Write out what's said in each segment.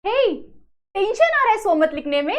हे, tension आ रहा है सोमत लिखने में।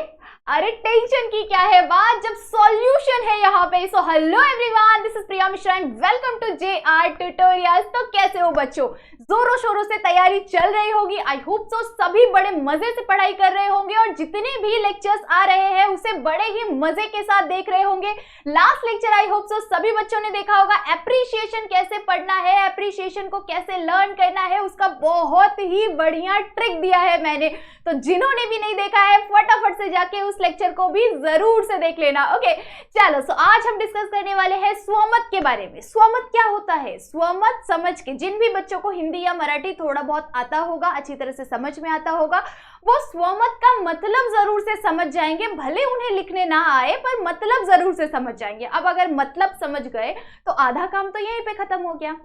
अरे टेंशन की क्या है बात जब सॉल्यूशन है यहाँ पे। So hello everyone, this is Priya Mishra and welcome to JR tutorials. तो कैसे हो बच्चों, जोरों शोरों से तैयारी चल रही होगी। आई होप सो सभी बड़े मजे से पढ़ाई कर रहे होंगे और जितने भी लेक्चर्स आ रहे हैं उसे बड़े ही मजे के साथ देख रहे होंगे। Last lecture I hope so सभी बच्चों ने देखा होगा। एप्रिसिएशन कैसे पढ़ना है, एप्रिसिएशन को कैसे लर्न करना है, उसका बहुत ही बढ़िया ट्रिक दिया है मैंने। तो जिन्होंने भी नहीं देखा है फटाफट से जाके उस लेक्चर को भी जरूर से देख लेना। ओके चलो, सो आज हम डिस्कस करने वाले हैं स्वमत के बारे में। स्वमत क्या होता है, स्वमत समझ के जिन भी बच्चों को हिंदी या मराठी थोड़ा बहुत आता होगा, अच्छी तरह से समझ में आता होगा, वो स्वमत का मतलब जरूर से समझ जाएंगे। भले उन्हें लिखने ना आए पर मतलब जरूर से समझ जाएंगे। अब अगर मतलब समझ गए तो आधा काम तो यहीं पे खत्म हो गया।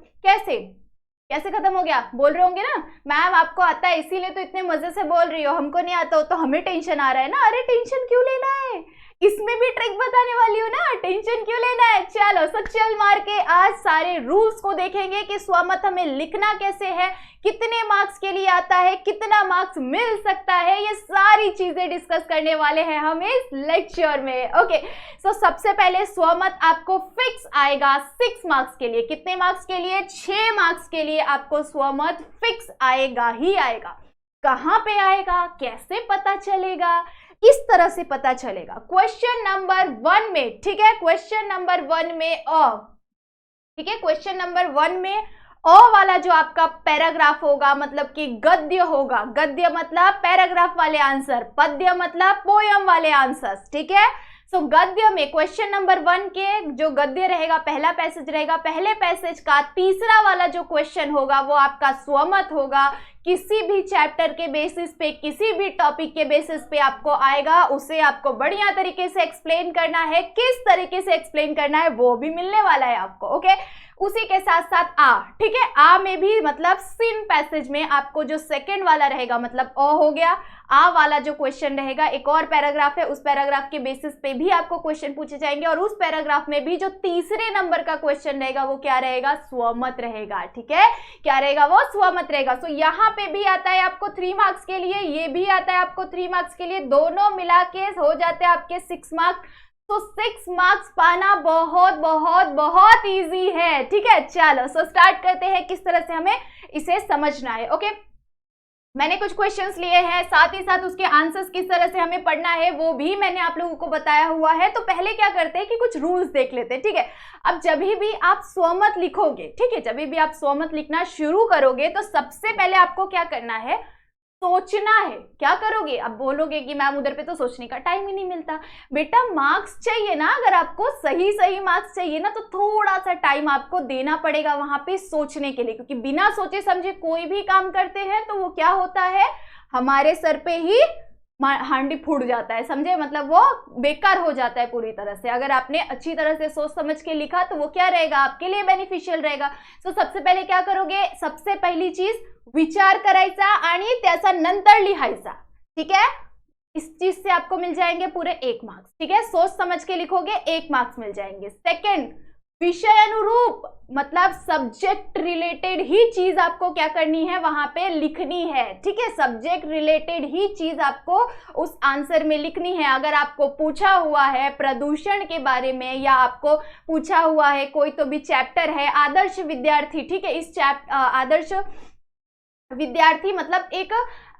कैसे खत्म हो गया बोल रहे होंगे ना, मैम आपको आता है इसीलिए तो इतने मजे से बोल रही हो, हमको नहीं आता हो तो हमें टेंशन आ रहा है ना। अरे टेंशन क्यों लेना है, इसमें भी ट्रिक बताने वाली हूँ ना, टेंशन क्यों लेना है। चलो सो चल मार के आज सारे रूल्स को देखेंगे कि स्वमत हमें लिखना कैसे है, कितने मार्क्स के लिए आता है, कितना मार्क्स मिल सकता है, ये सारी चीजें डिस्कस करने वाले हैं हम इस लेक्चर में। ओके सो सबसे पहले स्वमत आपको फिक्स आएगा 6 मार्क्स के लिए। कितने मार्क्स के लिए, 6 मार्क्स के लिए आपको स्वमत फिक्स आएगा ही आएगा। कहां पे आएगा, कैसे पता चलेगा, इस तरह से पता चलेगा क्वेश्चन नंबर 1 में। ठीक है, क्वेश्चन नंबर 1 में ठीक है, क्वेश्चन नंबर 1 में वाला जो आपका पैराग्राफ होगा, मतलब कि गद्य होगा। गद्य मतलब पैराग्राफ वाले आंसर, पद्य मतलब पोयम वाले आंसर्स। ठीक है, सो गद्य में क्वेश्चन नंबर 1 के जो गद्य रहेगा, पहला पैसेज रहेगा, पहले पैसेज का तीसरा वाला जो क्वेश्चन होगा वो आपका स्वमत होगा। किसी भी चैप्टर के बेसिस पे, किसी भी टॉपिक के बेसिस पे आपको आएगा, उसे आपको बढ़िया तरीके से एक्सप्लेन करना है। किस तरीके से एक्सप्लेन करना है वो भी मिलने वाला है आपको। ओके, उसी के साथ साथ ठीक है, में भी मतलब सिन पैसेज में आपको जो सेकंड वाला रहेगा, मतलब हो गया, वाला जो क्वेश्चन रहेगा, एक और पैराग्राफ है, उस पैराग्राफ के बेसिस पे भी आपको क्वेश्चन पूछे जाएंगे और उस पैराग्राफ में भी जो तीसरे नंबर का क्वेश्चन रहेगा वो क्या रहेगा, स्वमत रहेगा। ठीक है, क्या रहेगा, वो स्वमत रहेगा। सो यहाँ पे भी आता है आपको 3 मार्क्स के लिए, ये भी आता है आपको 3 मार्क्स के लिए, दोनों मिला के हो जाते हैं आपके 6 मार्क्स। तो 6 मार्क्स पाना बहुत बहुत बहुत इजी है। ठीक है, चलो सो स्टार्ट करते हैं किस तरह से हमें इसे समझना है। ओके, मैंने कुछ क्वेश्चंस लिए हैं, साथ ही साथ उसके आंसर्स किस तरह से हमें पढ़ना है वो भी मैंने आप लोगों को बताया हुआ है। तो पहले क्या करते हैं कि कुछ रूल्स देख लेते हैं। ठीक है, अब जब भी आप स्वमत लिखोगे, ठीक है, जब भी आप स्वमत लिखना शुरू करोगे तो सबसे पहले आपको क्या करना है, सोचना है। क्या करोगे, अब बोलोगे कि मैम उधर पे तो सोचने का टाइम ही नहीं मिलता। बेटा मार्क्स चाहिए ना, अगर आपको सही सही मार्क्स चाहिए ना तो थोड़ा सा टाइम आपको देना पड़ेगा वहां पे सोचने के लिए, क्योंकि बिना सोचे समझे कोई भी काम करते हैं तो वो क्या होता है, हमारे सर पे ही हांडी फूट जाता है, समझे, मतलब वो बेकार हो जाता है पूरी तरह से। अगर आपने अच्छी तरह से सोच समझ के लिखा तो वो क्या रहेगा, आपके लिए बेनिफिशियल रहेगा। तो सबसे पहले क्या करोगे, सबसे पहली चीज विचार करायचा आणि त्याचा नंतर लिहायचा। ठीक है, इस चीज से आपको मिल जाएंगे पूरे 1 मार्क्स। ठीक है, सोच समझ के लिखोगे 1 मार्क्स मिल जाएंगे। सेकंड, विषय अनुरूप, मतलब सब्जेक्ट रिलेटेड ही चीज आपको क्या करनी है, वहां पे लिखनी है। ठीक है, सब्जेक्ट रिलेटेड ही चीज आपको उस आंसर में लिखनी है। अगर आपको पूछा हुआ है प्रदूषण के बारे में, या आपको पूछा हुआ है कोई तो भी चैप्टर है आदर्श विद्यार्थी, ठीक है, इस आदर्श विद्यार्थी मतलब एक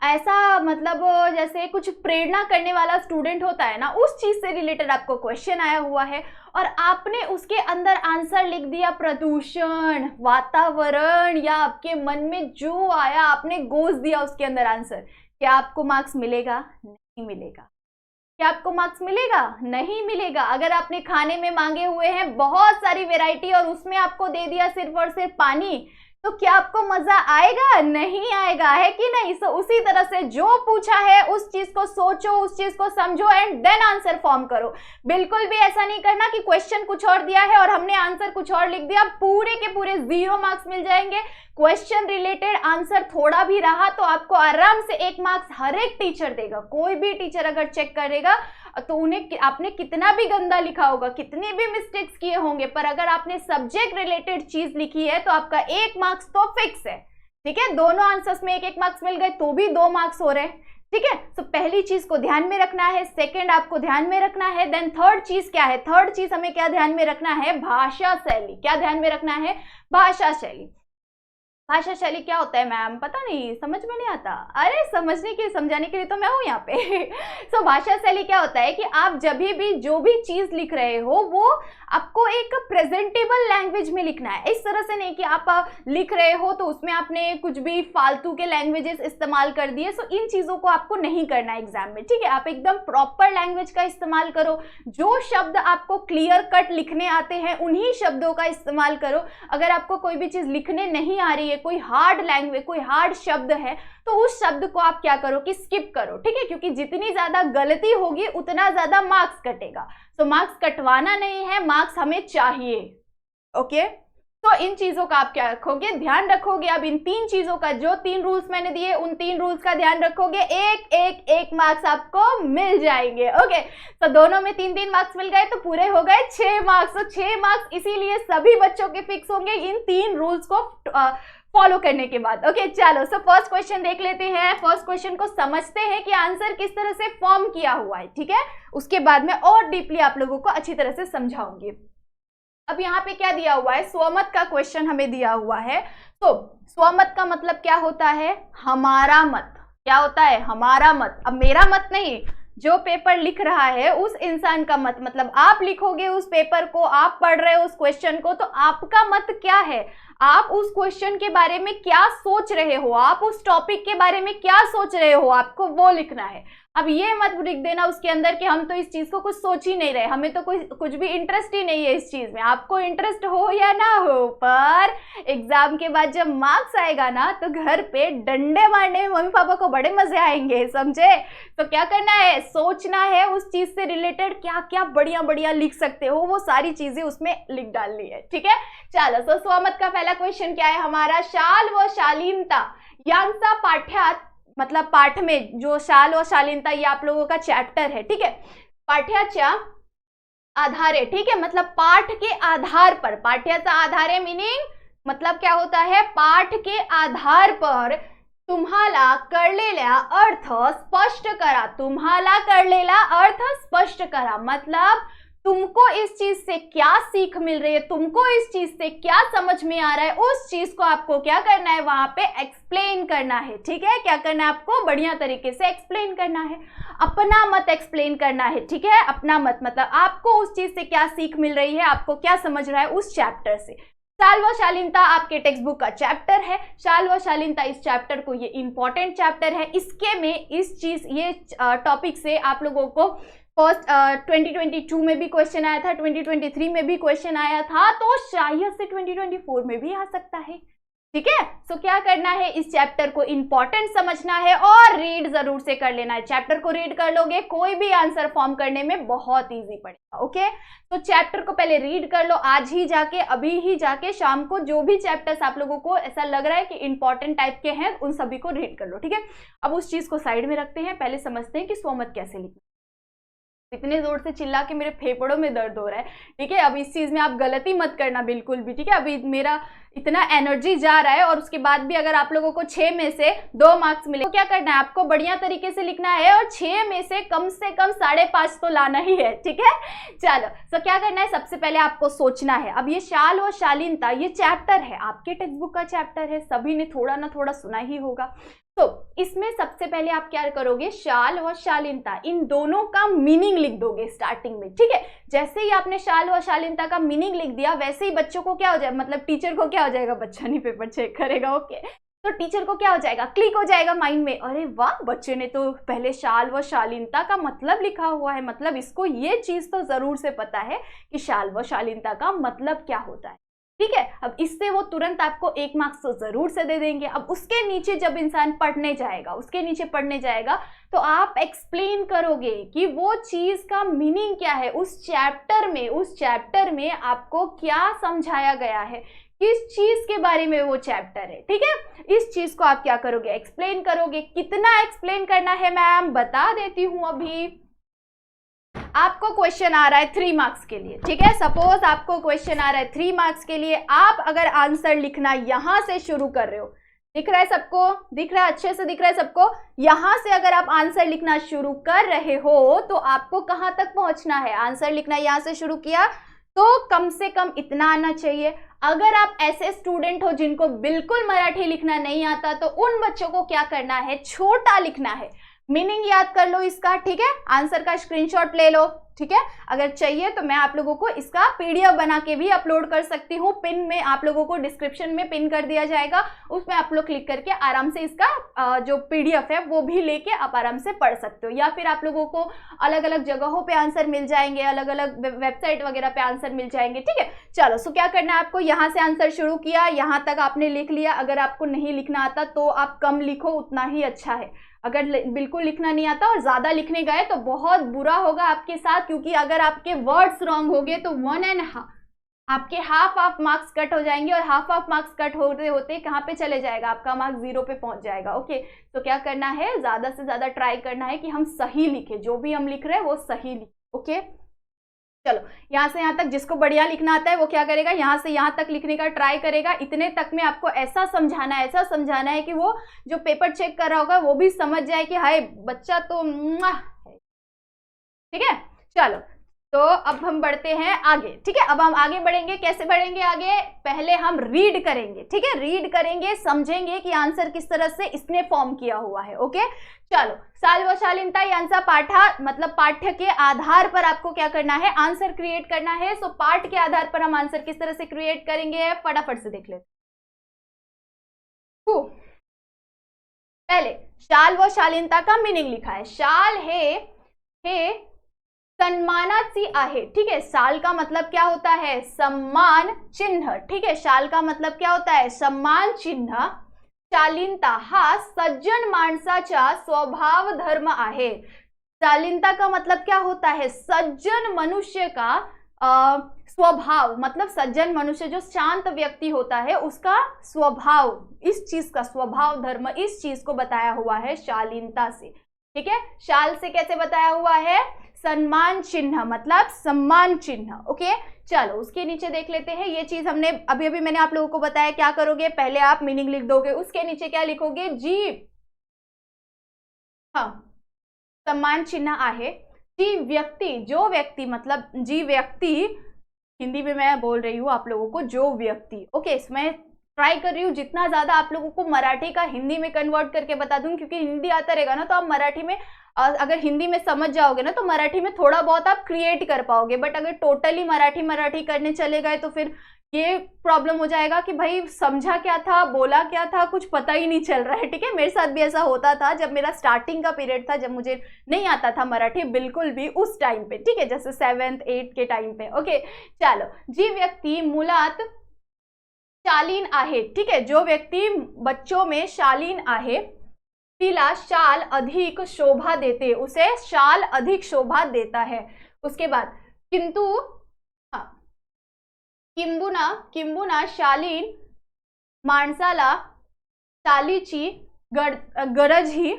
ऐसा, मतलब जैसे कुछ प्रेरणा करने वाला स्टूडेंट होता है ना, उस चीज से रिलेटेड आपको क्वेश्चन आया हुआ है और आपने उसके अंदर आंसर लिख दिया प्रदूषण, वातावरण, या आपके मन में जो आया आपने गोज दिया उसके अंदर आंसर, क्या आपको मार्क्स मिलेगा, नहीं मिलेगा। क्या आपको मार्क्स मिलेगा, नहीं मिलेगा। अगर आपने खाने में मांगे हुए हैं बहुत सारी वैरायटी और उसमें आपको दे दिया सिर्फ और सिर्फ पानी, तो क्या आपको मजा आएगा, नहीं आएगा, है कि नहीं। सो उसी तरह से जो पूछा है उस चीज को सोचो, उस चीज को समझो एंड देन आंसर फॉर्म करो। बिल्कुल भी ऐसा नहीं करना कि क्वेश्चन कुछ और दिया है और हमने आंसर कुछ और लिख दिया, पूरे के पूरे 0 मार्क्स मिल जाएंगे। क्वेश्चन रिलेटेड आंसर थोड़ा भी रहा तो आपको आराम से 1 मार्क्स हर एक टीचर देगा। कोई भी टीचर अगर चेक करेगा तो उन्हें आपने कितना भी गंदा लिखा होगा, कितने भी मिस्टेक्स किए होंगे, पर अगर आपने सब्जेक्ट रिलेटेड चीज लिखी है तो आपका 1 मार्क्स तो फिक्स है। ठीक है, दोनों आंसर्स में 1-1 मार्क्स मिल गए तो भी 2 मार्क्स हो रहे हैं। ठीक है। तो पहली चीज को ध्यान में रखना है, सेकंड आपको ध्यान में रखना है, देन थर्ड चीज क्या है, थर्ड चीज हमें क्या ध्यान में रखना है, भाषा शैली। क्या ध्यान में रखना है, भाषा शैली। भाषा शैली क्या होता है मैम, पता नहीं, समझ में नहीं आता। अरे समझने के समझाने के लिए तो मैं हूं यहाँ पे। सो भाषा शैली क्या होता है कि आप जब भी जो भी चीज लिख रहे हो वो आपको एक प्रेजेंटेबल लैंग्वेज में लिखना है। इस तरह से नहीं कि आप लिख रहे हो तो उसमें आपने कुछ भी फालतू के लैंग्वेजेस इस्तेमाल कर दिए। सो इन चीजों को आपको नहीं करना है एग्जाम में, ठीक है। आप एकदम प्रॉपर लैंग्वेज का इस्तेमाल करो, जो शब्द आपको क्लियर कट लिखने आते हैं उन्हीं शब्दों का इस्तेमाल करो। अगर आपको कोई भी चीज लिखने नहीं आ रही है, कोई हार्ड लैंग्वेज, कोई हार्ड शब्द है, तो उस शब्द को आप क्या करो कि स्किप करो, ठीक है। क्योंकि जितनी ज्यादा गलती होगी उतना ज्यादा मार्क्स कटेगा। तो मार्क्स कटवाना नहीं है, मार्क्स हमें चाहिए, ओके। तो इन चीजों का आप क्या रखोगे, ध्यान रखोगे। अब इन तीन चीजों का, जो 3 रूल्स मैंने दिए उन 3 रूल्स का ध्यान रखोगे, एक मार्क्स आपको मिल जाएंगे, ओके। तो दोनों में 3 मार्क्स मिल गए, तो पूरे हो गए 6 मार्क्स। तो 6 मार्क्स इसीलिए सभी बच्चों के फिक्स होंगे इन 3 रूल्स को फॉलो करने के बाद, ओके। चलो, सो फर्स्ट क्वेश्चन देख लेते हैं। फर्स्ट क्वेश्चन को समझते हैं कि आंसर किस तरह से फॉर्म किया हुआ है, ठीक है। उसके बाद में और डीपली आप लोगों को अच्छी तरह से समझाऊंगी। अब यहाँ पे क्या दिया हुआ है, स्वमत का क्वेश्चन हमें दिया हुआ है। तो स्वमत का मतलब क्या होता है, हमारा मत। क्या होता है, हमारा मत। अब मेरा मत नहीं, जो पेपर लिख रहा है उस इंसान का मत, मतलब आप लिखोगे उस पेपर को, आप पढ़ रहे हो उस क्वेश्चन को, तो आपका मत क्या है, आप उस क्वेश्चन के बारे में क्या सोच रहे हो, आप उस टॉपिक के बारे में क्या सोच रहे हो, आपको वो लिखना है। अब ये मत लिख देना उसके अंदर कि हम तो इस चीज को कुछ सोच ही नहीं रहे, हमें तो कुछ भी इंटरेस्ट ही नहीं है इस चीज में। आपको इंटरेस्ट हो या ना हो, पर एग्जाम के बाद जब मार्क्स आएगा ना तो घर पे डंडे मारने में मम्मी पापा को बड़े मजे आएंगे, समझे। तो क्या करना है, सोचना है उस चीज से रिलेटेड क्या क्या बढ़िया बढ़िया लिख सकते हो, वो सारी चीजें उसमें लिख डालनी है, ठीक है। चलो, तो स्वमत का पहला क्वेश्चन क्या है हमारा, शाल व शालीनता यांचा पाठ्यात, मतलब पाठ में जो शाल और शालीनता, ये आप लोगों का चैप्टर है, ठीक है। पाठ्याच्या आधारे, ठीक है, मतलब पाठ के आधार पर। पाठ्याचा आधारे मीनिंग मतलब क्या होता है, पाठ के आधार पर तुम्हाला कळलेला अर्थ स्पष्ट करा। तुम्हाला कळलेला अर्थ स्पष्ट करा मतलब तुमको इस चीज से क्या सीख मिल रही है, तुमको इस चीज से क्या समझ में आ रहा है, उस चीज को आपको क्या करना है, वहां पे एक्सप्लेन करना है, ठीक है। क्या करना है, आपको बढ़िया तरीके से एक्सप्लेन करना है, अपना मत एक्सप्लेन करना है, ठीक है। अपना मत मतलब आपको उस चीज से क्या सीख मिल रही है, आपको क्या समझ रहा है उस चैप्टर से। शाल व शालीनता आपके टेक्स्ट बुक का चैप्टर है। शाल व शालीनता इस चैप्टर को, ये इंपॉर्टेंट चैप्टर है। इसके में इस चीज, ये टॉपिक से आप लोगों को फर्स्ट 2022 में भी क्वेश्चन आया था, 2023 में भी क्वेश्चन आया था, तो शायद से 2024 में भी आ सकता है, ठीक है। सो क्या करना है, इस चैप्टर को इंपॉर्टेंट समझना है और रीड जरूर से कर लेना है। चैप्टर को रीड कर लोगे, कोई भी आंसर फॉर्म करने में बहुत इजी पड़ेगा, ओके। तो चैप्टर को पहले रीड कर लो, आज ही जाके, अभी ही जाके, शाम को जो भी चैप्टर्स आप लोगों को ऐसा लग रहा है कि इंपॉर्टेंट टाइप के हैं उन सभी को रीड कर लो, ठीक है। अब उस चीज को साइड में रखते हैं, पहले समझते हैं कि स्वमत कैसे लिखना। इतने जोर से चिल्ला के मेरे फेफड़ों में दर्द हो रहा है, ठीक है। अब इस चीज में आप गलती मत करना बिल्कुल भी, ठीक है। अभी मेरा इतना एनर्जी जा रहा है और उसके बाद भी अगर आप लोगों को 6 में से 2 मार्क्स मिले तो क्या करना है, आपको बढ़िया तरीके से लिखना है और 6 में से कम 5.5 तो लाना ही है, ठीक है। चलो, तो क्या करना है, सबसे पहले आपको सोचना है। अब ये शाल और शालीनता ये चैप्टर है, आपके टेक्स्ट बुक का चैप्टर है, सभी ने थोड़ा ना थोड़ा सुना ही होगा। तो इसमें सबसे पहले आप क्या करोगे, शाल व शालीनता इन दोनों का मीनिंग लिख दोगे स्टार्टिंग में, ठीक है। जैसे ही आपने शाल व शालीनता का मीनिंग लिख दिया, वैसे ही बच्चों को क्या हो जाएगा, मतलब टीचर को क्या हो जाएगा, बच्चा नहीं पेपर चेक करेगा, ओके। तो टीचर को क्या हो जाएगा, क्लिक हो जाएगा माइंड में, अरे वाह, बच्चे ने तो पहले शाल व शालीनता का मतलब लिखा हुआ है, मतलब इसको ये चीज तो जरूर से पता है कि शाल व शालीनता का मतलब क्या होता है, ठीक है। अब इससे वो तुरंत आपको 1 मार्क्स तो जरूर से दे देंगे। अब उसके नीचे जब इंसान पढ़ने जाएगा, उसके नीचे पढ़ने जाएगा, तो आप एक्सप्लेन करोगे कि वो चीज का मीनिंग क्या है, उस चैप्टर में आपको क्या समझाया गया है, किस चीज के बारे में वो चैप्टर है, ठीक है। इस चीज को आप क्या करोगे, एक्सप्लेन करोगे। कितना एक्सप्लेन करना है मैम, बता देती हूं। अभी आपको क्वेश्चन आ रहा है 3 मार्क्स के लिए, ठीक है। सपोज आपको क्वेश्चन आ रहा है 3 मार्क्स के लिए, आप अगर आंसर लिखना यहां से शुरू कर रहे हो, दिख रहा है सबको? दिख रहा है? अच्छे से दिख रहा है सबको? यहां से अगर आप आंसर लिखना शुरू कर रहे हो तो आपको कहां तक पहुंचना है? आंसर लिखना यहां से शुरू किया तो कम से कम इतना आना चाहिए। अगर आप ऐसे स्टूडेंट हो जिनको बिल्कुल मराठी लिखना नहीं आता तो उन बच्चों को क्या करना है, छोटा लिखना है। मीनिंग याद कर लो इसका, ठीक है? आंसर का स्क्रीनशॉट ले लो, ठीक है? अगर चाहिए तो मैं आप लोगों को इसका पीडीएफ बना के भी अपलोड कर सकती हूँ। पिन में आप लोगों को डिस्क्रिप्शन में पिन कर दिया जाएगा, उसमें आप लोग क्लिक करके आराम से इसका जो पीडीएफ है वो भी लेके आप आराम से पढ़ सकते हो। या फिर आप लोगों को अलग अलग जगहों पे आंसर मिल जाएंगे, अलग अलग वेबसाइट वगैरह पे आंसर मिल जाएंगे, ठीक है? चलो, सो क्या करना है आपको, यहाँ से आंसर शुरू किया, यहाँ तक आपने लिख लिया। अगर आपको नहीं लिखना आता तो आप कम लिखो, उतना ही अच्छा है। अगर बिल्कुल लिखना नहीं आता और ज्यादा लिखने गए तो बहुत बुरा होगा आपके साथ, क्योंकि अगर आपके वर्ड्स रॉन्ग हो गए तो 1.5 आपके हाफ मार्क्स कट हो जाएंगे, और हाफ मार्क्स कट होते होते कहाँ पे चले जाएगा, आपका मार्क्स 0 पे पहुंच जाएगा। ओके, तो क्या करना है, ज्यादा से ज्यादा ट्राई करना है कि हम सही लिखे, जो भी हम लिख रहे हैं वो सही लिखे। ओके, चलो, यहां से यहां तक जिसको बढ़िया लिखना आता है वो क्या करेगा, यहां से यहां तक लिखने का ट्राई करेगा। इतने तक में आपको ऐसा समझाना है कि वो जो पेपर चेक कर रहा होगा वो भी समझ जाए कि हाय बच्चा तो है। ठीक है, चलो, तो अब हम बढ़ते हैं आगे। ठीक है, अब हम आगे बढ़ेंगे। कैसे बढ़ेंगे आगे? पहले हम रीड करेंगे। ठीक है, रीड करेंगे, समझेंगे कि आंसर किस तरह से इसने फॉर्म किया हुआ है। ओके, चलो, साल्वशालीनता यांचा पाठा मतलब पाठ्य के आधार पर आपको क्या करना है, आंसर क्रिएट करना है। सो पाठ के आधार पर हम आंसर किस तरह से क्रिएट करेंगे, फटाफट से देख लेते। पहले शाल व शालीनता का मीनिंग लिखा है। शाल हे सन्मानाची आहे। ठीक है, शाल का मतलब क्या होता है, सम्मान चिन्ह। ठीक है, शाल का मतलब क्या होता है, सम्मान चिन्ह। शालीनता हा सज्जन माणसाचा स्वभाव धर्म आहे। शालीनता का मतलब क्या होता है, सज्जन मनुष्य का स्वभाव, मतलब सज्जन मनुष्य जो शांत व्यक्ति होता है उसका स्वभाव, इस चीज का स्वभाव धर्म, इस चीज को बताया हुआ है शालीनता से। ठीक है, शाल से कैसे बताया हुआ है, सम्मान चिन्ह, मतलब सम्मान चिन्ह। ओके, चलो उसके नीचे देख लेते हैं। ये चीज हमने अभी मैंने आप लोगों को बताया। क्या करोगे, पहले आप मीनिंग लिख दोगे, उसके नीचे क्या लिखोगे, जी, हाँ, सम्मान चिन्ह आहे। जी व्यक्ति, जो व्यक्ति, मतलब जी व्यक्ति, हिंदी में मैं बोल रही हूँ आप लोगों को, जो व्यक्ति। ओके, इसमें ट्राई कर रही हूँ जितना ज्यादा आप लोगों को मराठी का हिंदी में कन्वर्ट करके बता दूं, क्योंकि हिंदी आता रहेगा ना तो आप मराठी में, अगर हिंदी में समझ जाओगे ना तो मराठी में थोड़ा बहुत आप क्रिएट कर पाओगे। बट अगर टोटली मराठी करने चले गए तो फिर ये प्रॉब्लम हो जाएगा कि भाई समझा क्या था, बोला क्या था, कुछ पता ही नहीं चल रहा है। ठीक है, मेरे साथ भी ऐसा होता था जब मेरा स्टार्टिंग का पीरियड था, जब मुझे नहीं आता था मराठी बिल्कुल भी, उस टाइम पे। ठीक है, जैसे 7th 8th के टाइम पे। ओके, चलो, जी व्यक्ति मुलात शालीन आहे। ठीक है, जो व्यक्ति बच्चों में शालीन आहे, तिला शाल अधिक शोभा देते, उसे शाल अधिक शोभा देता है। उसके बाद किंतु, हाँ, किंबुना शालीन माणसाला शालीची गरज ही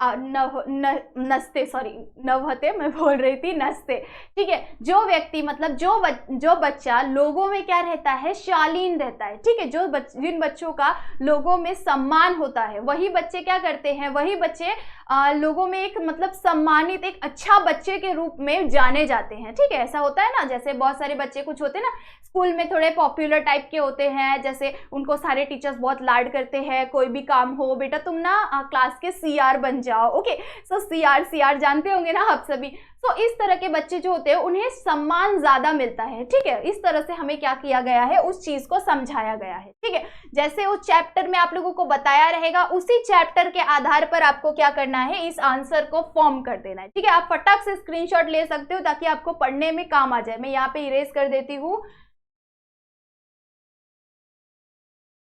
नसते, सॉरी नवहते, मैं बोल रही थी नसते। ठीक है, जो व्यक्ति मतलब जो बच्चा लोगों में क्या रहता है, शालीन रहता है। ठीक है, जिन बच्चों का लोगों में सम्मान होता है वही बच्चे क्या करते हैं, वही बच्चे लोगों में एक मतलब सम्मानित, एक अच्छा बच्चे के रूप में जाने जाते हैं। ठीक है, ऐसा होता है ना, जैसे बहुत सारे बच्चे कुछ होते हैं ना स्कूल में, थोड़े पॉपुलर टाइप के होते हैं, जैसे उनको सारे टीचर्स बहुत लाड करते हैं। कोई भी काम हो, बेटा तुम ना क्लास के सीआर बन जाओ। ओके, सो सीआर जानते होंगे ना आप सभी। तो इस तरह के बच्चे जो होते हैं उन्हें सम्मान ज्यादा मिलता है। ठीक है, इस तरह से हमें क्या किया गया है, उस चीज को समझाया गया है। ठीक है, जैसे उस चैप्टर में आप लोगों को बताया रहेगा, उसी चैप्टर के आधार पर आपको क्या करना है, इस आंसर को फॉर्म कर देना है। ठीक है, आप फटाक से स्क्रीनशॉट ले सकते हो ताकि आपको पढ़ने में काम आ जाए। मैं यहाँ पे इरेज कर देती हूँ।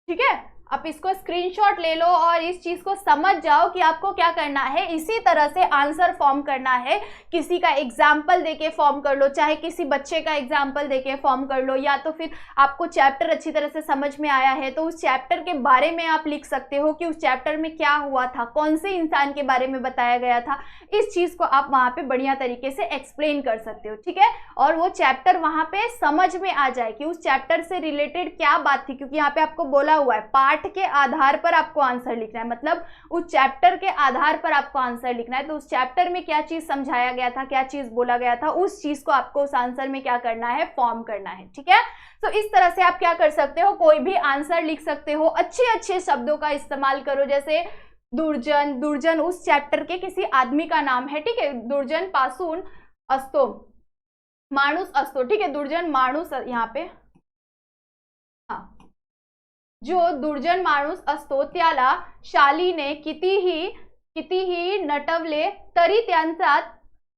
ठीक है, आप इसको स्क्रीनशॉट ले लो और इस चीज को समझ जाओ कि आपको क्या करना है। इसी तरह से आंसर फॉर्म करना है। किसी का एग्जाम्पल देके फॉर्म कर लो, चाहे किसी बच्चे का एग्जाम्पल देके फॉर्म कर लो, या तो फिर आपको चैप्टर अच्छी तरह से समझ में आया है तो उस चैप्टर के बारे में आप लिख सकते हो कि उस चैप्टर में क्या हुआ था, कौन से इंसान के बारे में बताया गया था। इस चीज को आप वहां पे बढ़िया तरीके से एक्सप्लेन कर सकते हो। ठीक है, और वो चैप्टर वहां पे समझ में आ जाए कि उस चैप्टर से रिलेटेड क्या बात थी, क्योंकि यहाँ पे आपको बोला हुआ है पार्ट पाठ के आधार पर आपको आंसर लिखना है, मतलब उस चैप्टर के आधार पर आपको आंसर लिखना है। तो उस चैप्टर में क्या चीज समझाया गया था, क्या चीज बोला गया था, उस चीज को आपको उस आंसर में क्या करना है, फॉर्म करना है। ठीक है, तो इस तरह से आप क्या कर सकते हो, कोई भी आंसर लिख सकते हो। अच्छे अच्छे शब्दों का इस्तेमाल करो, जैसे दुर्जन, दुर्जन उस चैप्टर के किसी आदमी का नाम है। ठीक है, दुर्जन पासून असतो माणूस असतो। ठीक है, दुर्जन माणूस, यहाँ पे हाँ, जो दुर्जन माणूस असतो त्याला शालीने कितीही नटवले तरी त्यांचा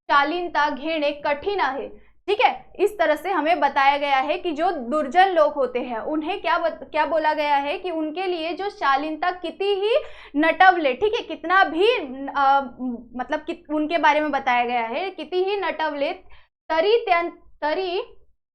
शालीनता घेणे कठीण आहे। ठीक है, इस तरह से हमें बताया गया है कि जो दुर्जन लोग होते हैं उन्हें क्या बोला गया है कि उनके लिए जो शालीनता कितनी ही नटवले, ठीक है, कितना भी मतलब उनके बारे में बताया गया है, कितनी ही नटवले तरी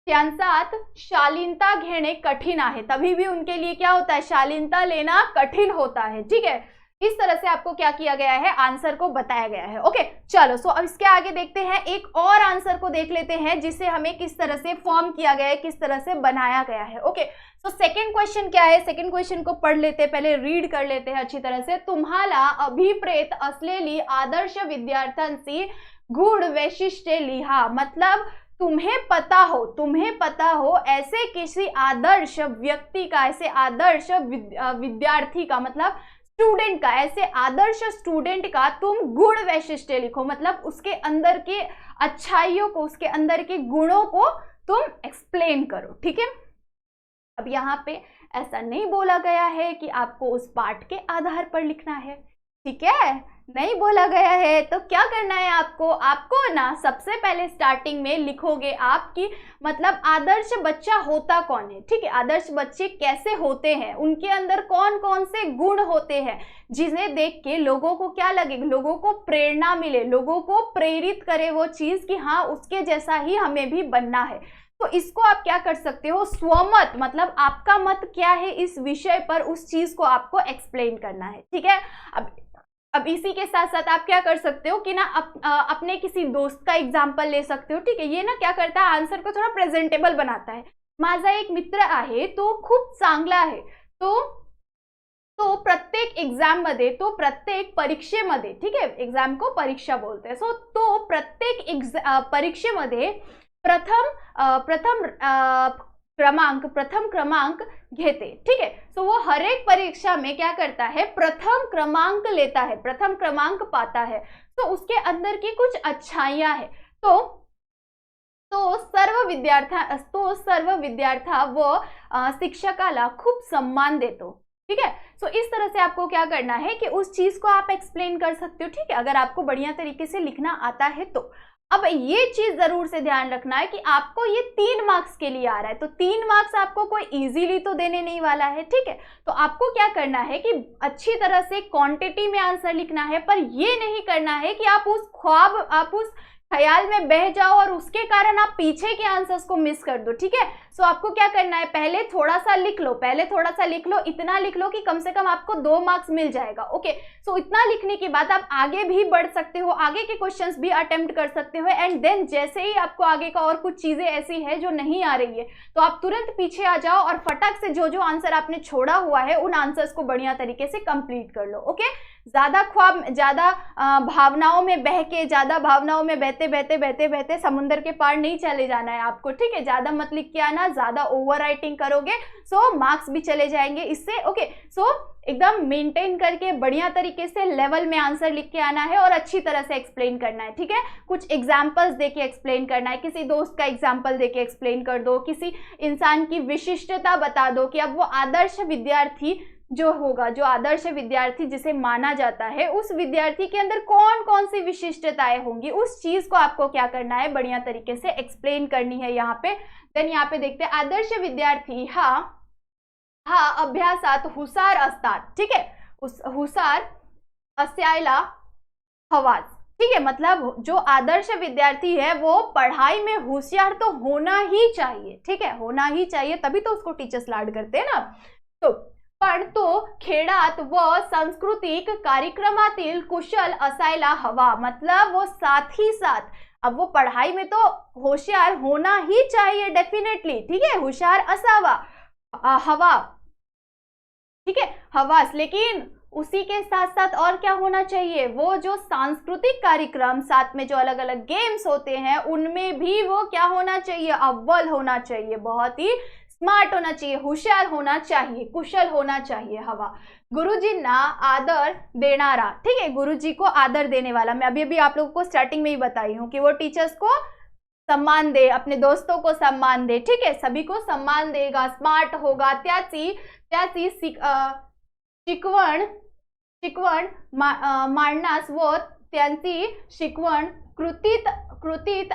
त्यांच्यात शालीनता घेणे कठीण आहे, तभी भी उनके लिए क्या होता है, शालीनता लेना कठिन होता है। ठीक है, इस तरह से आपको क्या किया गया है, आंसर को बताया गया है। ओके, चलो सो अब इसके आगे देखते हैं, एक और आंसर को देख लेते हैं जिसे हमें किस तरह से फॉर्म किया गया है, किस तरह से बनाया गया है। ओके, सो सेकंड क्वेश्चन क्या है, सेकंड क्वेश्चन को पढ़ लेते हैं, पहले रीड कर लेते हैं अच्छी तरह से। तुम्हाला अभिप्रेत असलेली आदर्श विद्यार्थ्यांची गुण वैशिष्ट्ये लिहा, मतलब तुम्हें पता हो ऐसे किसी आदर्श व्यक्ति का, ऐसे आदर्श विद्यार्थी का, मतलब स्टूडेंट का, ऐसे आदर्श स्टूडेंट का तुम गुण वैशिष्ट्य लिखो, मतलब उसके अंदर के अच्छाइयों को, उसके अंदर के गुणों को तुम एक्सप्लेन करो। ठीक है, अब यहाँ पे ऐसा नहीं बोला गया है कि आपको उस पाठ के आधार पर लिखना है। ठीक है, नहीं बोला गया है, तो क्या करना है आपको ना सबसे पहले स्टार्टिंग में लिखोगे आपकी, मतलब आदर्श बच्चा होता कौन है। ठीक है, आदर्श बच्चे कैसे होते हैं, उनके अंदर कौन कौन से गुण होते हैं जिन्हें देख के लोगों को क्या लगे, लोगों को प्रेरणा मिले, लोगों को प्रेरित करे वो चीज कि हाँ उसके जैसा ही हमें भी बनना है। तो इसको आप क्या कर सकते हो, स्वमत, मतलब आपका मत क्या है इस विषय पर, उस चीज को आपको एक्सप्लेन करना है। ठीक है, अब इसी के साथ साथ आप क्या कर सकते हो कि ना अपने किसी दोस्त का एग्जाम्पल ले सकते हो। ठीक है, ये ना क्या करता है, आंसर को थोड़ा प्रेझेंटेबल बनाता है। माझा एक मित्र आहे तो खूप चांगला आहे, तो प्रत्येक एग्जाम मध्ये, तो प्रत्येक परीक्षेमध्ये, ठीक है, एग्जाम को परीक्षा बोलते हैं, सो तो प्रत्येक परीक्षेमध्ये प्रथम क्रमांक घेते। ठीक है, सो वो हर एक परीक्षा में क्या करता है, प्रथम क्रमांक लेता है, प्रथम क्रमांक पाता है। तो उसके अंदर की कुछ अच्छाइयां है। तो सर्व विद्यार्थी व शिक्षकाला खूप सम्मान देतो। ठीक है, सो इस तरह से आपको क्या करना है कि उस चीज को आप एक्सप्लेन कर सकते हो। ठीक है, अगर आपको बढ़िया तरीके से लिखना आता है तो। अब ये चीज जरूर से ध्यान रखना है कि आपको ये 3 मार्क्स के लिए आ रहा है, तो 3 मार्क्स आपको कोई इजीली तो देने नहीं वाला है। ठीक है, तो आपको क्या करना है कि अच्छी तरह से क्वांटिटी में आंसर लिखना है, पर ये नहीं करना है कि आप उस ख्याल में बह जाओ और उसके कारण आप पीछे के आंसर्स को मिस कर दो। ठीक है, सो आपको क्या करना है, पहले थोड़ा सा लिख लो, इतना लिख लो कि कम से कम आपको 2 मार्क्स मिल जाएगा। ओके, सो इतना लिखने के बाद आप आगे भी बढ़ सकते हो, आगे के क्वेश्चंस भी अटेम्प्ट कर सकते हो। एंड देन जैसे ही आपको आगे का और कुछ चीजें ऐसी है जो नहीं आ रही है, तो आप तुरंत पीछे आ जाओ और फटाक से जो आंसर आपने छोड़ा हुआ है उन आंसर्स को बढ़िया तरीके से कंप्लीट कर लो। ओके, ज्यादा भावनाओं में बह के, ज्यादा भावनाओं में बहते समुद्र के पार नहीं चले जाना है आपको। ठीक है, ज्यादा मत लिख के आना, ज्यादा ओवर राइटिंग करोगे सो मार्क्स भी चले जाएंगे इससे। ओके, सो एकदम मेंटेन करके बढ़िया तरीके से लेवल में आंसर लिख के आना है और अच्छी तरह से एक्सप्लेन करना है। ठीक है, कुछ एग्जाम्पल्स देके एक्सप्लेन करना है, किसी दोस्त का एग्जाम्पल देके एक्सप्लेन कर दो, किसी इंसान की विशिष्टता बता दो कि अब वो आदर्श विद्यार्थी जो होगा, जो आदर्श विद्यार्थी जिसे माना जाता है, उस विद्यार्थी के अंदर कौन कौन सी विशिष्टताएं होंगी, उस चीज को आपको क्या करना है, बढ़िया तरीके से एक्सप्लेन करनी है यहाँ पे। देन यहाँ पे देखते हैं, आदर्श विद्यार्थी हा अभ्यासात हुशार असतात। ठीक है, उस हुशार असायला हवाच। ठीक है, मतलब जो आदर्श विद्यार्थी है वो पढ़ाई में होशियार तो होना ही चाहिए। ठीक है, होना ही चाहिए, तभी तो उसको टीचर्स लाड करते हैं ना। पण तो खेळात व सांस्कृतिक कार्यक्रमातील कुशल असायला हवा, मतलब वो साथ ही साथ, अब वो पढ़ाई में तो होशियार होना ही चाहिए डेफिनेटली। ठीक है, होशियार असावा हवा। ठीक है, हवास। लेकिन उसी के साथ साथ और क्या होना चाहिए, वो जो सांस्कृतिक कार्यक्रम साथ में जो अलग अलग गेम्स होते हैं उनमें भी वो क्या होना चाहिए, अव्वल होना चाहिए, बहुत ही स्मार्ट होना चाहिए, होशियार होना चाहिए, कुशल होना चाहिए। हवा। गुरुजी ना आदर देनारा, ठीक है, गुरुजी को आदर देने वाला। मैं अभी आप लोगों को स्टार्टिंग में ही बताई हूँ कि वो टीचर्स को सम्मान दे, अपने दोस्तों को सम्मान दे, ठीक है, सभी को सम्मान देगा, स्मार्ट होगा। त्याची शिकवण मांडण्यास व त्यांची शिकवण कृतीत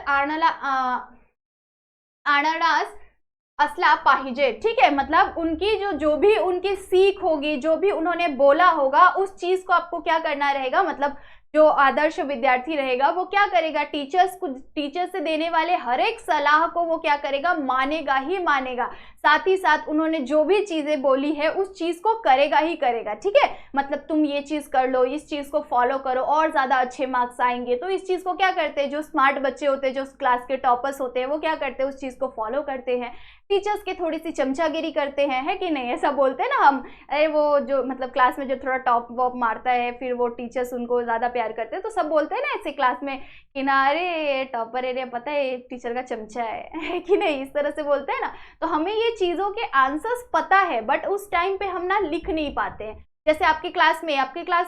आणण्यास असला पाहिजे, ठीक है, मतलब उनकी जो भी उनकी सीख होगी, जो भी उन्होंने बोला होगा, उस चीज को आपको क्या करना रहेगा, मतलब जो आदर्श विद्यार्थी रहेगा वो क्या करेगा, टीचर से देने वाले हर एक सलाह को वो क्या करेगा, मानेगा ही मानेगा। साथ ही साथ उन्होंने जो भी चीजें बोली है उस चीज को करेगा ही करेगा, ठीक है, मतलब तुम ये चीज कर लो, इस चीज को फॉलो करो और ज्यादा अच्छे मार्क्स आएंगे। तो इस चीज को क्या करते हैं, जो स्मार्ट बच्चे होते हैं, जो क्लास के टॉपर्स होते हैं, वो क्या करते हैं, उस चीज को फॉलो करते हैं। टीचर्स के थोड़ी सी चमचागिरी करते हैं, है कि नहीं, ऐसा बोलते हैं ना हम, अरे वो जो मतलब क्लास में जो थोड़ा टॉप वॉप मारता है फिर वो टीचर्स उनको ज्यादा प्यार करते हैं, तो सब बोलते हैं ना ऐसे क्लास में कि ना अरे टॉपर एरिया पता है टीचर का चमचा है कि नहीं, इस तरह से बोलते हैं ना। तो हमें ये चीजों के आंसर्स पता है बट उस टाइम पे हम ना लिख नहीं पाते हैं। जैसे आपके क्लास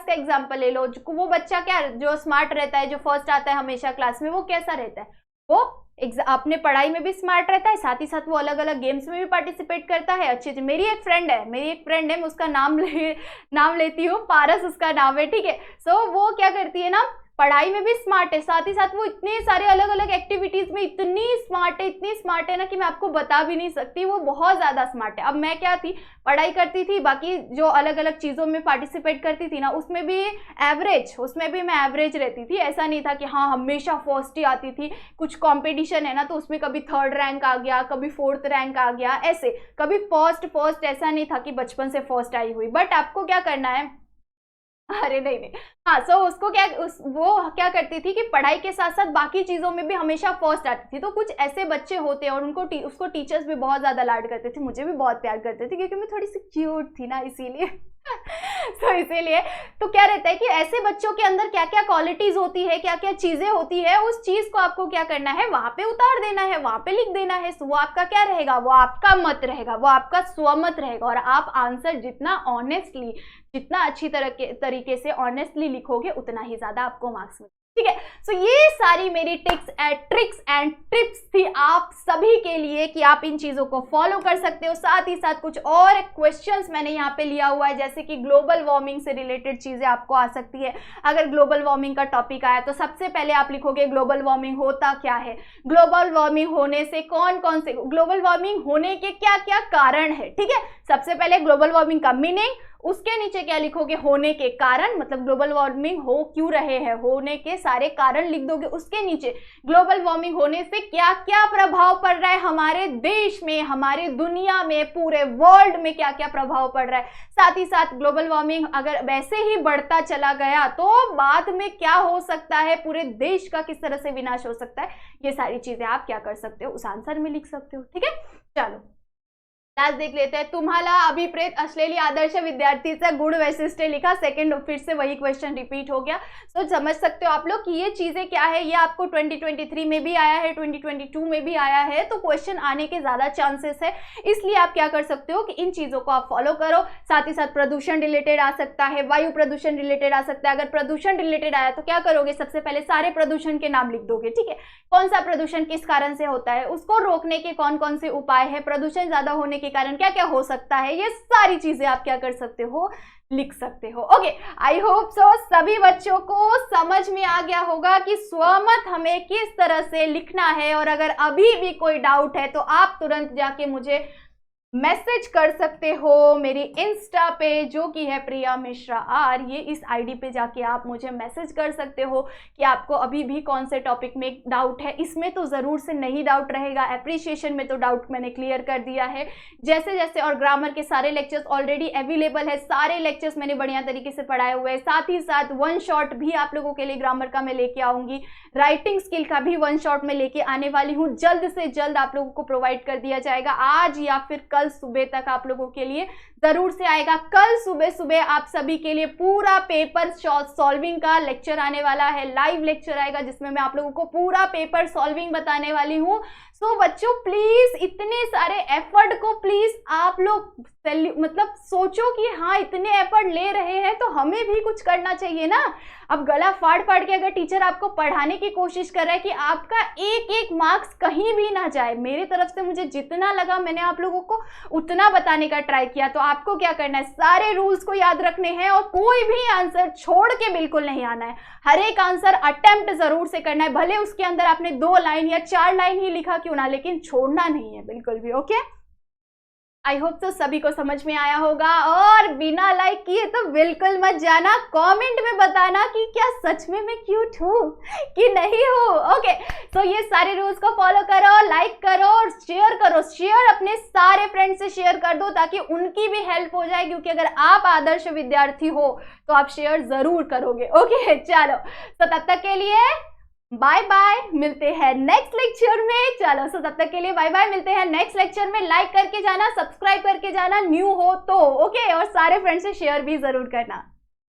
का एग्जाम्पल ले लो, वो बच्चा क्या जो स्मार्ट रहता है, जो फर्स्ट आता है हमेशा क्लास में, वो कैसा रहता है, वो अपने पढ़ाई में भी स्मार्ट रहता है, साथ ही साथ वो अलग अलग गेम्स में भी पार्टिसिपेट करता है अच्छे से। मेरी एक फ्रेंड है, मैं उसका नाम लेती हूँ, पारस उसका नाम है, ठीक है। सो वो क्या करती है ना, पढ़ाई में भी स्मार्ट है, साथ ही साथ वो इतने सारे अलग अलग एक्टिविटीज में इतनी स्मार्ट है ना कि मैं आपको बता भी नहीं सकती, वो बहुत ज्यादा स्मार्ट है। अब मैं क्या थी, पढ़ाई करती थी, बाकी जो अलग अलग चीजों में पार्टिसिपेट करती थी ना उसमें भी मैं एवरेज रहती थी। ऐसा नहीं था कि हाँ हमेशा फर्स्ट ही आती थी। कुछ कंपटीशन है ना तो उसमें कभी 3rd रैंक आ गया, कभी 4th रैंक आ गया, ऐसे कभी फर्स्ट ऐसा नहीं था कि बचपन से फर्स्ट आई हुई। बट आपको क्या करना है, अरे नहीं, हाँ, सो उसको वो क्या करती थी कि पढ़ाई के साथ साथ बाकी चीजों में भी हमेशा फर्स्ट आती थी। तो कुछ ऐसे बच्चे होते हैं और उसको टीचर्स भी बहुत ज्यादा लाड करते थे, मुझे भी बहुत प्यार करते थे क्योंकि मैं थोड़ी सी क्यूट थी ना, इसीलिए तो इसीलिए तो क्या रहता है कि ऐसे बच्चों के अंदर क्या क्या क्वालिटीज होती है, क्या क्या चीजें होती है, उस चीज को आपको क्या करना है, वहां पे उतार देना है, वहां पे लिख देना है। वो आपका क्या रहेगा, वो आपका मत रहेगा, वो आपका स्वमत रहेगा। और आप आंसर जितना ऑनेस्टली, जितना अच्छी तरीके से ऑनेस्टली लिखोगे उतना ही ज्यादा आपको मार्क्स मिलेगा, ठीक है। सो ये सारी मेरी ट्रिक्स एंड टिप्स थी आप सभी के लिए कि आप इन चीजों को फॉलो कर सकते हो। साथ ही साथ कुछ और क्वेश्चंस मैंने यहाँ पे लिया हुआ है, जैसे कि ग्लोबल वार्मिंग से रिलेटेड चीजें आपको आ सकती है। अगर ग्लोबल वार्मिंग का टॉपिक आया तो सबसे पहले आप लिखोगे ग्लोबल वार्मिंग होता क्या है, ग्लोबल वार्मिंग होने से कौन से ग्लोबल वार्मिंग होने के क्या क्या कारण है, ठीक है। सबसे पहले ग्लोबल वार्मिंग का मीनिंग, उसके नीचे क्या लिखोगे, होने के कारण, मतलब ग्लोबल वार्मिंग हो क्यों रहे हैं, होने के सारे कारण लिख दोगे। उसके नीचे ग्लोबल वार्मिंग होने से क्या क्या प्रभाव पड़ रहा है हमारे देश में, हमारे दुनिया में, पूरे वर्ल्ड में क्या क्या प्रभाव पड़ रहा है। साथ ही साथ ग्लोबल वार्मिंग अगर वैसे ही बढ़ता चला गया तो बाद में क्या हो सकता है, पूरे देश का किस तरह से विनाश हो सकता है, ये सारी चीजें आप क्या कर सकते हो, उस आंसर में लिख सकते हो, ठीक है। चलो आज देख लेते हैं, तुम्हाला अभिप्रेत असलेली आदर्श विद्यार्थीचा गुण वैशिष्ट्य लिखा। सेकंड फिर से वही क्वेश्चन रिपीट हो गया। तो समझ सकते हो आप लोग कि ये चीजें क्या है, ये आपको 2023 में भी आया है, 2022 में भी आया है, तो क्वेश्चन आने के ज्यादा चांसेस है। इसलिए आप क्या कर सकते हो कि इन चीजों को आप फॉलो करो। साथ ही साथ प्रदूषण रिलेटेड आ सकता है, वायु प्रदूषण रिलेटेड आ सकता है। अगर प्रदूषण रिलेटेड आया तो क्या करोगे, सबसे पहले सारे प्रदूषण के नाम लिख दोगे, ठीक है। कौन सा प्रदूषण किस कारण से होता है, उसको रोकने के कौन कौन से उपाय है, प्रदूषण ज्यादा होने के कारण क्या क्या हो सकता है, ये सारी चीजें आप क्या कर सकते हो, लिख सकते हो। ओके, आई होप सो सभी बच्चों को समझ में आ गया होगा कि स्वमत हमें किस तरह से लिखना है। और अगर अभी भी कोई डाउट है तो आप तुरंत जाके मुझे मैसेज कर सकते हो मेरी इंस्टा पे, जो कि है प्रिया मिश्रा आर। ये इस आईडी पे जाके आप मुझे मैसेज कर सकते हो कि आपको अभी भी कौन से टॉपिक में डाउट है। इसमें तो ज़रूर से नहीं डाउट रहेगा, एप्रिसिएशन में तो डाउट मैंने क्लियर कर दिया है जैसे जैसे। और ग्रामर के सारे लेक्चर्स ऑलरेडी अवेलेबल है, सारे लेक्चर्स मैंने बढ़िया तरीके से पढ़ाए हुए हैं। साथ ही साथ वन शॉट भी आप लोगों के लिए ग्रामर का मैं लेके आऊँगी, राइटिंग स्किल का भी वन शॉट में लेके आने वाली हूँ। जल्द से जल्द आप लोगों को प्रोवाइड कर दिया जाएगा, आज या फिर कल सुबह तक आप लोगों के लिए जरूर से आएगा। कल सुबह सुबह आप सभी के लिए पूरा पेपर सॉल्विंग का लेक्चर आने वाला है, लाइव लेक्चर आएगा जिसमें मैं आप लोगों को पूरा पेपर सॉल्विंग बताने वाली हूँ। सो बच्चों प्लीज इतने सारे एफर्ट को प्लीज आप लोग मतलब सोचो कि हाँ इतने एफर्ट ले रहे हैं तो हमें भी कुछ करना चाहिए ना। अब गला फाड़ फाड़ के अगर टीचर आपको पढ़ाने की कोशिश कर रहा है कि आपका एक एक मार्क्स कहीं भी ना जाए, मेरी तरफ से मुझे जितना लगा मैंने आप लोगों को उतना बताने का ट्राई किया। तो आपको क्या करना है, सारे रूल्स को याद रखने हैं और कोई भी आंसर छोड़ के बिल्कुल नहीं आना है। हर एक आंसर अटेम्प्ट जरूर से करना है, भले उसके अंदर आपने 2 लाइन या 4 लाइन ही लिखा क्यों ना, लेकिन छोड़ना नहीं है बिल्कुल भी। ओके, आई होप तो सभी को समझ में आया होगा। और बिना लाइक किए तो बिल्कुल मत जाना, कमेंट में बताना कि क्या सच में मैं क्यूट हूँ कि नहीं हूँ। ओके, तो ये सारे रूल्स को फॉलो करो, लाइक करो और शेयर करो। शेयर अपने सारे फ्रेंड्स से शेयर कर दो ताकि उनकी भी हेल्प हो जाए, क्योंकि अगर आप आदर्श विद्यार्थी हो तो आप शेयर जरूर करोगे। ओके चलो, तो तब तक के लिए बाय बाय, मिलते हैं नेक्स्ट लेक्चर में। चलो सो तब तक के लिए बाय बाय, मिलते हैं नेक्स्ट लेक्चर में। लाइक करके जाना, सब्सक्राइब करके जाना न्यू हो तो, ओके, और सारे फ्रेंड्स से शेयर भी जरूर करना।